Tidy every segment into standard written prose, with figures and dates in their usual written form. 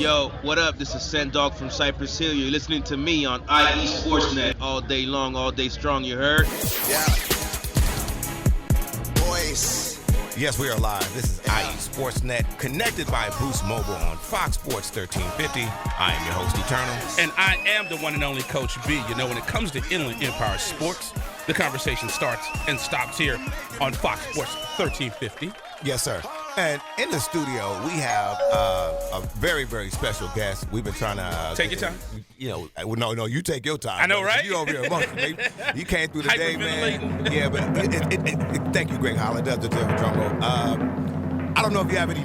Yo, what up? This is Sendog from Cypress Hill. You're listening to me on IE Sportsnet all day long, all day strong, you heard? Yeah. Boys. Yes, we are live. This is IE Sportsnet, connected by Boost Mobile on Fox Sports 1350. I am your host, Eternal. And I am the one and only Coach B. You know, when it comes to Inland Empire sports, the conversation starts and stops here on Fox Sports 1350. Yes, sir. And in the studio, we have a very, very special guest. We've been trying to... Take your time. You know, no, you take your time. I know, right? You over here amongst me. You came through the day, man. Yeah, but thank you, Greg Holler. Does the drum roll. I don't know if you have any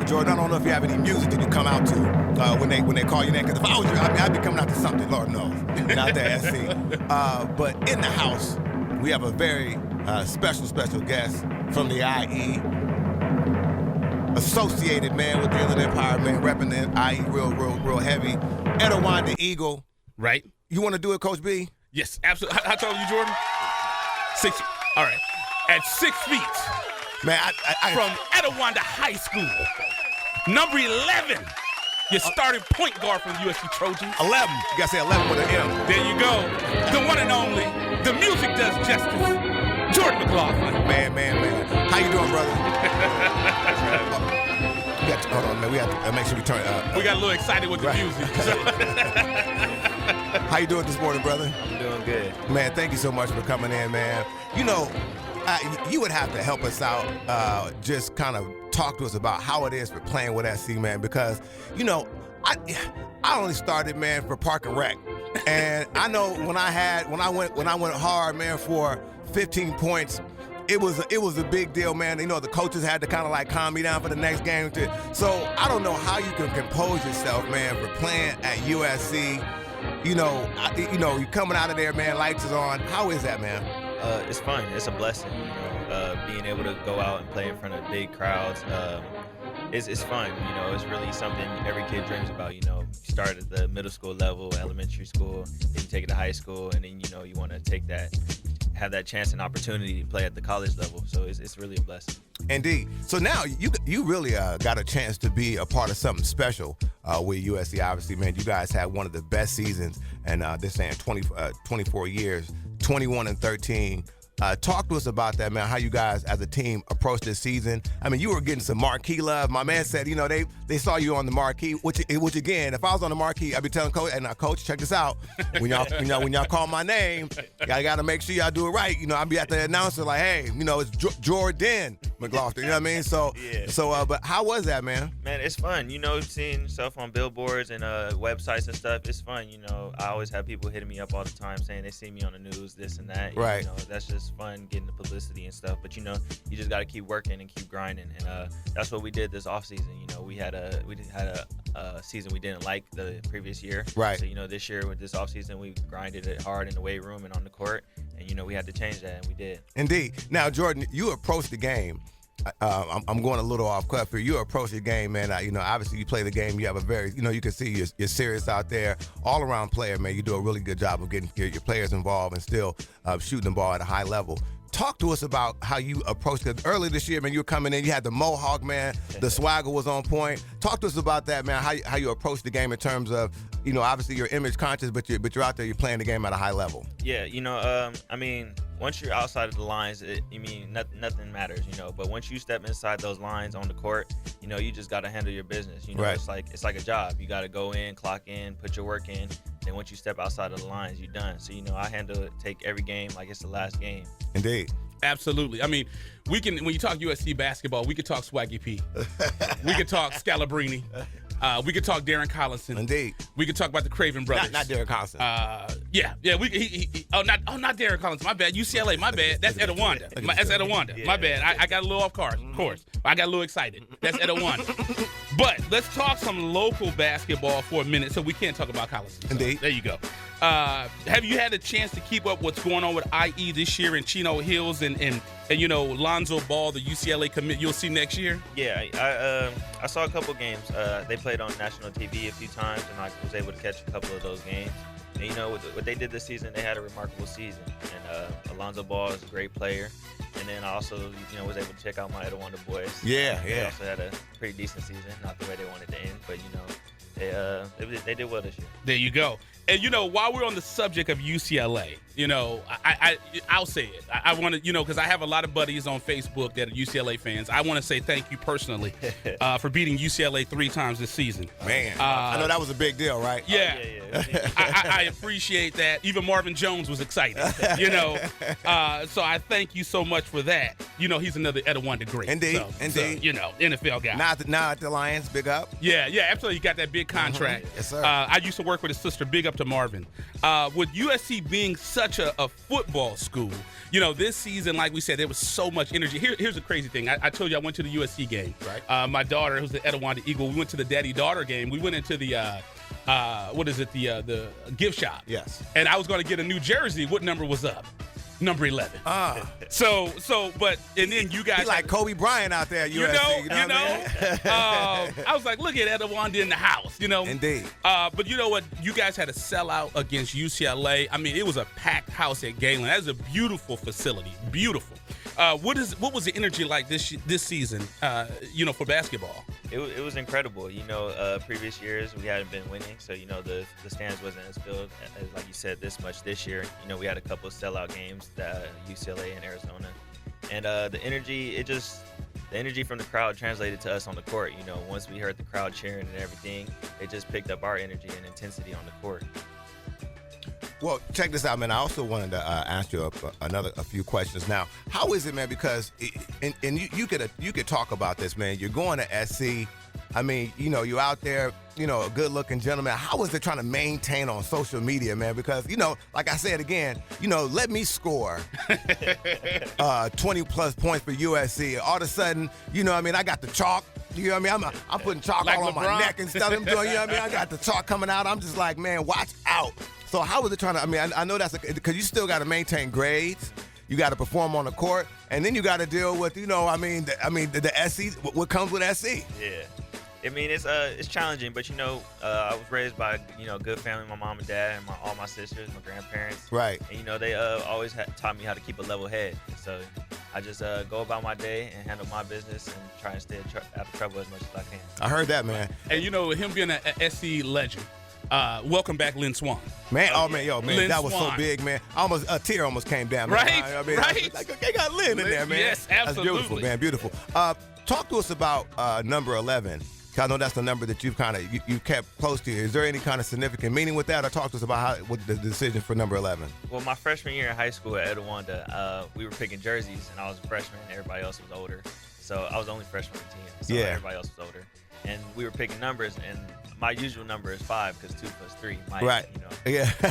Jordan, I don't know if you have any music that you come out to when they call your name. Because if I was you, I'd be coming out to something, Lord knows. Not the SC. But in the house, we have a very special guest from the IE. Associated, man, with the Inland Empire, man, repping the IE real heavy. Etiwanda Eagle. Right. You want to do it, Coach B? Yes, absolutely. How tall are you, Jordan? 6. All right. At 6 feet. Man, I from Etiwanda High School. Number 11. Your starting point guard from the USC Trojans. 11. You got to say 11 with an M. There you go. The one and only. The music does justice. Jordan McLaughlin. Man. How you doing, brother? Hold on, man. We have to make sure we turn it up. We got a little excited with the music. How you doing this morning, brother? I'm doing good. Man, thank you so much for coming in, man. You know, you would have to help us out, just kind of talk to us about how it is for playing with SC, man, because, you know, I only started, man, for Park and Rec. And I know when I went hard, man, for 15 points, it was a big deal, man. You know, the coaches had to kind of like calm me down for the next game. So I don't know how you can compose yourself, man, for playing at USC. You know, you're coming out of there, man, lights is on. How is that, man? It's fun. It's a blessing, you know, being able to go out and play in front of big crowds. It's fun, you know. It's really something every kid dreams about, you know. You start at the middle school level, elementary school, then you take it to high school, and then, you know, you want to have that chance and opportunity to play at the college level. So it's really a blessing. Indeed. So now you really got a chance to be a part of something special with USC. Obviously, man, you guys had one of the best seasons, and they're saying 24 years, 21-13. Talk to us about that, man, how you guys as a team approached this season. I mean, you were getting some marquee love. My man said, you know, they saw you on the marquee, which again, if I was on the marquee, I'd be telling Coach, and Coach, check this out. When y'all call my name, y'all got to make sure y'all do it right. You know, I'd be at the announcer like, hey, you know, it's Jordan McLaughlin. You know what I mean? So, yeah. But how was that, man? Man, it's fun. You know, seeing stuff on billboards and websites and stuff, it's fun. You know, I always have people hitting me up all the time saying they see me on the news, this and that. Right. You know, that's just fun getting the publicity and stuff. But, you know, you just got to keep working and keep grinding. And that's what we did this offseason. You know, we had a season we didn't like the previous year. Right. So, you know, this year with this offseason, we grinded it hard in the weight room and on the court. And, you know, we had to change that, and we did. Indeed. Now, Jordan, you approached the game. I'm going a little off cut here. You approach the game, man. You know, obviously you play the game. You have a very, you know, you can see you're serious out there. All around player, man. You do a really good job of getting your players involved and still shooting the ball at a high level. Talk to us about how you approached it. Earlier this year, man, you were coming in. You had the mohawk, man. The swagger was on point. Talk to us about that, man. How you approach the game in terms of, you know, obviously you're image conscious, but you're out there. You're playing the game at a high level. Yeah, you know, I mean, once you're outside of the lines, nothing matters, you know. But once you step inside those lines on the court, you know, you just got to handle your business. You know, right. It's like a job. You got to go in, clock in, put your work in. Then once you step outside of the lines, you're done. So, you know, I take every game like it's the last game. Indeed. Absolutely. I mean, when you talk USC basketball, we could talk Swaggy P. We could talk Scalabrini. We could talk Darren Collison. Indeed. We could talk about the Craven brothers. Not Darren Collison. Yeah. Not Darren Collison. My bad. UCLA. My bad. That's Etiwanda. That's Etiwanda. Yeah. My bad. I got a little off course. Of course. I got a little excited. That's Etiwanda. But let's talk some local basketball for a minute, so we can't talk about Collison. So Indeed. there you go. Have you had a chance to keep up what's going on with IE this year in Chino Hills and you know, Lonzo Ball, the UCLA commit you'll see next year? Yeah, I saw a couple games. They played on national TV a few times, and I was able to catch a couple of those games. And, you know, what they did this season, they had a remarkable season. And Alonzo Ball is a great player. And then I also, you know, was able to check out my Etiwanda boys. Yeah, They also had a pretty decent season, not the way they wanted to end, but, you know, they did well this year. There you go. And, you know, while we're on the subject of UCLA, you know, I'll say it. I want to, you know, because I have a lot of buddies on Facebook that are UCLA fans. I want to say thank you personally for beating UCLA 3 times this season. Man, I know that was a big deal, right? Yeah. Yeah. I appreciate that. Even Marvin Jones was excited, you know. So I thank you so much for that. You know, he's another Etiwanda great. Indeed. So, you know, NFL guy. Now at the Lions, big up. Yeah, absolutely. You got that big contract. Yes, sir. I used to work with his sister. Big up to Marvin. With USC being such a football school, you know, this season, like we said, there was so much energy. Here's the crazy thing. I told you I went to the USC game. Right. My daughter, who's the Etiwanda Eagle, we went to the daddy-daughter game. We went into the the gift shop. Yes. And I was going to get a new jersey. What number was up? Number 11. But then you guys He like Kobe Bryant out there at USC. You know. I was like, look at Etiwanda in the house, you know. Indeed. But you know what? You guys had a sellout against UCLA. I mean, it was a packed house at Galen. That is a beautiful facility. Beautiful. What was the energy like this season, you know, for basketball? It was incredible. You know, previous years we hadn't been winning, so, you know, the stands wasn't as filled, as, like you said, this much this year. You know, we had a couple of sellout games, UCLA and Arizona. And the energy from the crowd translated to us on the court. You know, once we heard the crowd cheering and everything, it just picked up our energy and intensity on the court. Well, check this out, man. I also wanted to ask you a few questions. Now, how is it, man? Because you could talk about this, man. You're going to SC. I mean, you know, you're out there, you know, a good-looking gentleman. How is it trying to maintain on social media, man? Because, you know, like I said again, you know, let me score 20-plus points for USC. All of a sudden, you know what I mean, I got the chalk. You know what I mean? I'm putting chalk like all on my neck and stuff. I'm doing, you know what I mean? I got the chalk coming out. I'm just like, man, watch out. So how is it trying to, I mean, I know that's because you still got to maintain grades. You got to perform on the court. And then you got to deal with, you know, the SC, what comes with SC. Yeah. I mean, it's challenging, but, you know, I was raised by, you know, a good family, my mom and dad, and all my sisters, my grandparents. Right. And, you know, they always taught me how to keep a level head. So I just go about my day and handle my business and try and stay out of trouble as much as I can. I heard that, man. And, you know, him being an SC legend, welcome back, Lynn Swan. Man, man, Lynn that was Swan. so big, man. A tear almost came down. Right, Man. I mean, right. Like, they got Lynn in there, man. Yes, That's absolutely. beautiful, man, beautiful. Talk to us about number 11. I know that's the number that you've kind of you kept close to you. Is there any kind of significant meaning with that, or talk to us about what the decision for number 11? Well, my freshman year in high school at Etiwanda, we were picking jerseys, and I was a freshman. Everybody else was older, so I was the only freshman on the team. So Yeah. everybody else was older, and we were picking numbers. And my usual number is 5 because 2 plus 3. Mike, Right. You know. Yeah. So,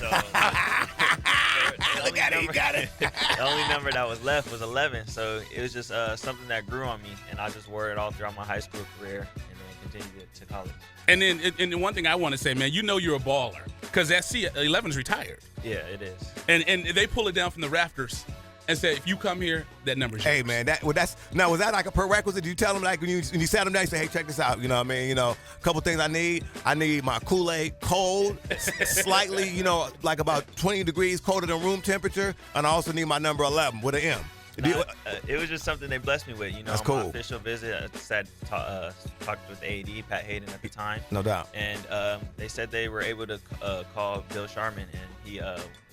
Look at it, you got it. The only number that was left was 11, so it was just something that grew on me, and I just wore it all throughout my high school career. Continue to college. And then and the one thing I want to say, man, you know you're a baller because SC 11's retired. Yeah, it is. And they pull it down from the rafters and say, if you come here, that number's yours. Hey, man, was that like a prerequisite? Did you tell them, like, when you sat them down, you say, hey, check this out, you know what I mean? You know, a couple things I need my Kool-Aid cold, slightly, you know, like about 20 degrees colder than room temperature, and I also need my number 11 with an M. It was just something they blessed me with, you know. That's on cool. My official visit, I talked with the AD, Pat Hayden, at the time. No doubt. And they said they were able to call Bill Sharman, and he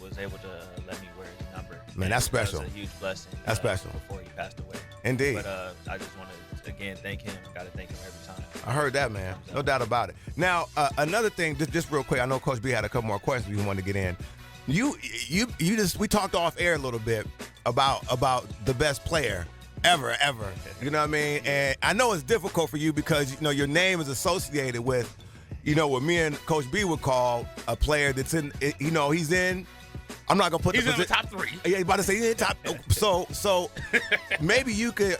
was able to let me wear his number. Man, that's special. That was a huge blessing. That's special. Before he passed away. Indeed. But I just want to, again, thank him. Got to thank him every time. I heard that, man. No doubt about it. Now, another thing, just real quick, I know Coach B had a couple more questions we wanted to get in. We talked off air a little bit about the best player ever. You know what I mean? And I know it's difficult for you because, you know, your name is associated with, you know, what me and Coach B would call a player that's in, you know, he's in. I'm not gonna put. He's in the top 3. Yeah, he's about to say he's in the top. So maybe you could,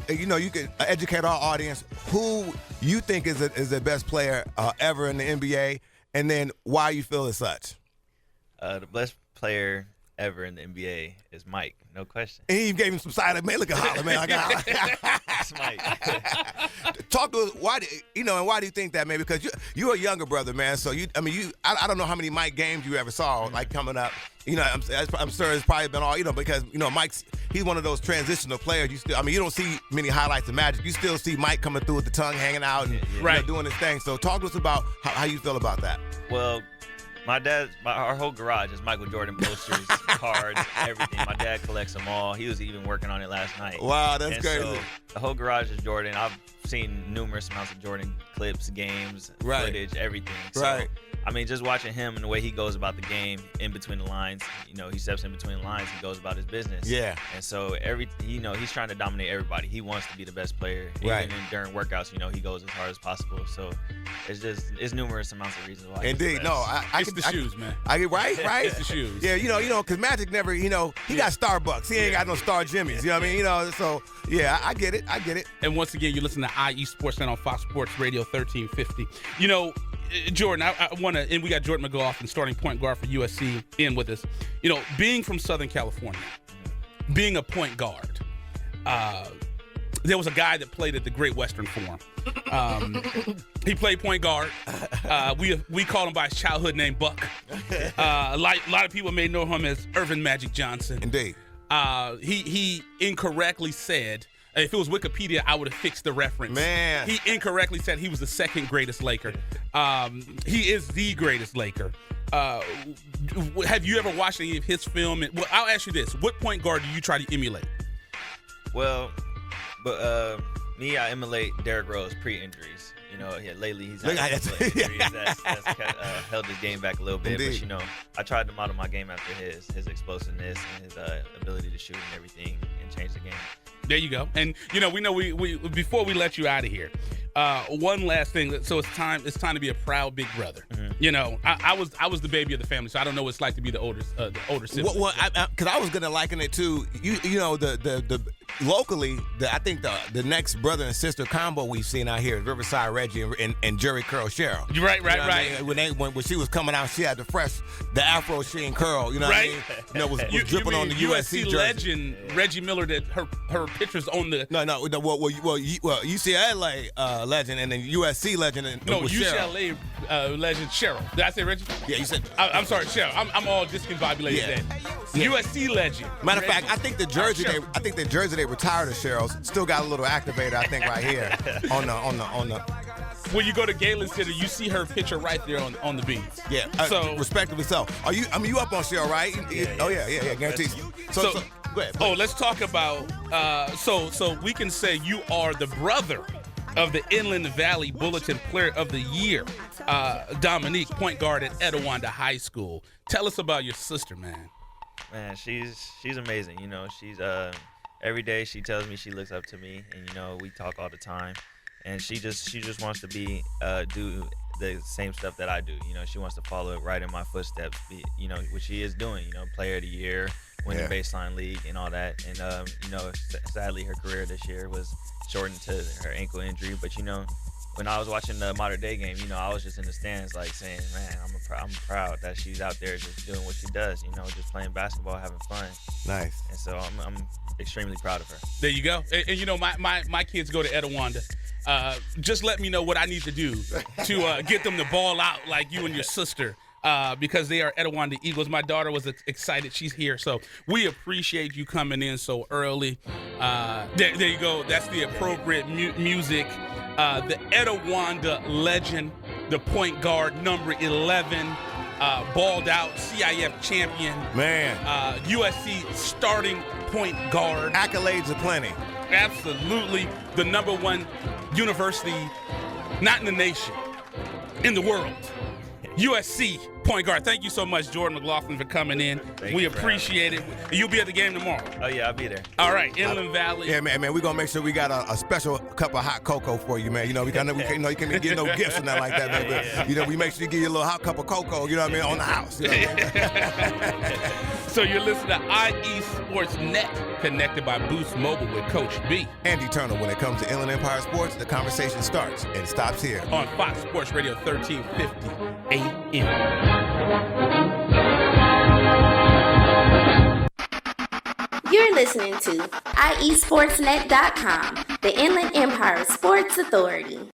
you could educate our audience who you think is the best player ever in the NBA, and then why you feel as such. The best player ever in the NBA is Mike, no question. And he gave him some side of, man, look at Holler, man. Ask Mike. Talk to us. Why do you think that, man? Because you're a younger brother, man. So I don't know how many Mike games you ever saw like coming up. I'm sure it's probably been all, because he's one of those transitional players. You don't see many highlights of Magic. You still see Mike coming through with the tongue hanging out and doing his thing. So talk to us about how you feel about that. Well, our whole garage is Michael Jordan posters, cards, everything. My dad collects them all. He was even working on it last night. Wow, that's crazy. So the whole garage is Jordan. I've seen numerous amounts of Jordan clips, games, footage, everything. So, just watching him and the way he goes about the game in between the lines, he steps in between the lines, he goes about his business. Yeah. And so he's trying to dominate everybody. He wants to be the best player. Even during workouts, he goes as hard as possible. So it's numerous amounts of reasons why. Indeed. No, it's the shoes, man. Right? It's the shoes. Yeah, because Magic never, he got Starbucks. He ain't got no Star Jimmys. You know what I mean? So, yeah, I get it. And once again, you listen to IE Sportsnet on Fox Sports Radio 1350. Jordan, I want to, and we got Jordan McLaughlin, starting point guard for USC, in with us. Being from Southern California, being a point guard, there was a guy that played at the Great Western Forum. He played point guard. We call him by his childhood name, Buck. A lot of people may know him as Irvin Magic Johnson. Indeed. He incorrectly said, if it was Wikipedia, I would have fixed the reference. Man. He incorrectly said he was the second greatest Laker. He is the greatest Laker. Have you ever watched any of his film? Well, I'll ask you this. What point guard do you try to emulate? Well, me, I emulate Derrick Rose pre-injuries. Lately he's had injuries that's held his game back a little bit. Indeed. But, I tried to model my game after his explosiveness and his ability to shoot and everything and change the game. There you go. And we know we before we let you out of here, one last thing. So it's time to be a proud big brother. Mm-hmm. I was the baby of the family, so I don't know what it's like to be the older sibling. Well, because I was gonna liken it to the locally, I think the next brother and sister combo we've seen out here is Riverside Reggie and Jerry Curl Cheryl. Right. I mean? When she was coming out, she had the Afro sheen curl. You know right? what I mean? Was dripping on the USC jersey. Legend Reggie Miller, that her pictures on the UCLA legend and then USC legend. UCLA legend Cheryl. Did I say Reggie? Yeah, you said. I'm sorry, Cheryl. I'm all discombobulated. Yeah. USC legend. Matter of fact, I think the jersey they retired of Cheryl's still got a little activator. I think right here on the. When you go to Galen Center, you see her picture right there on the beads. Yeah. So respectively so. Are you? You up on Cheryl, right? Yeah. Oh yeah. Guaranteed. So go ahead. Oh, let's talk about. So we can say you are the brother of the Inland Valley Bulletin Player of the Year, Dominique, point guard at Etiwanda High School. Tell us about your sister, man. Man, she's amazing. She's every day she tells me she looks up to me, and we talk all the time. And she just wants to be do the same stuff that I do. She wants to follow right in my footsteps. Which she is doing. Player of the Year, winning baseline league, and all that. And sadly, her career this year was shortened to her ankle injury. But when I was watching the modern day game, I was just in the stands like saying, man, I'm proud that she's out there just doing what she does. Just playing basketball, having fun. Nice. And so I'm extremely proud of her. There you go. And my kids go to Etiwanda. Just let me know what I need to do to get them to ball out like you and your sister, because they are Etiwanda Eagles. My daughter was excited. She's here. So we appreciate you coming in so early. There you go. That's the appropriate music. The Etiwanda legend, the point guard, number 11, balled out, CIF champion. Man. USC starting point guard. Accolades aplenty. Absolutely. The number one university, not in the nation, in the world. USC point guard. Thank you so much, Jordan McLaughlin, for coming in. We appreciate it. You'll be at the game tomorrow. Oh, yeah, I'll be there. All right, Inland Valley. Yeah, man, we're going to make sure we got a special cup of hot cocoa for you, man. You can't get no gifts or nothing like that, man. But, we make sure you get your little hot cup of cocoa, on the house. So you're listening to IE Sports Net, connected by Boost Mobile with Coach B. And Eternal. When it comes to Inland Empire Sports, the conversation starts and stops here. On Fox Sports Radio 1350 AM. You're listening to IESportsnet.com, the Inland Empire Sports Authority.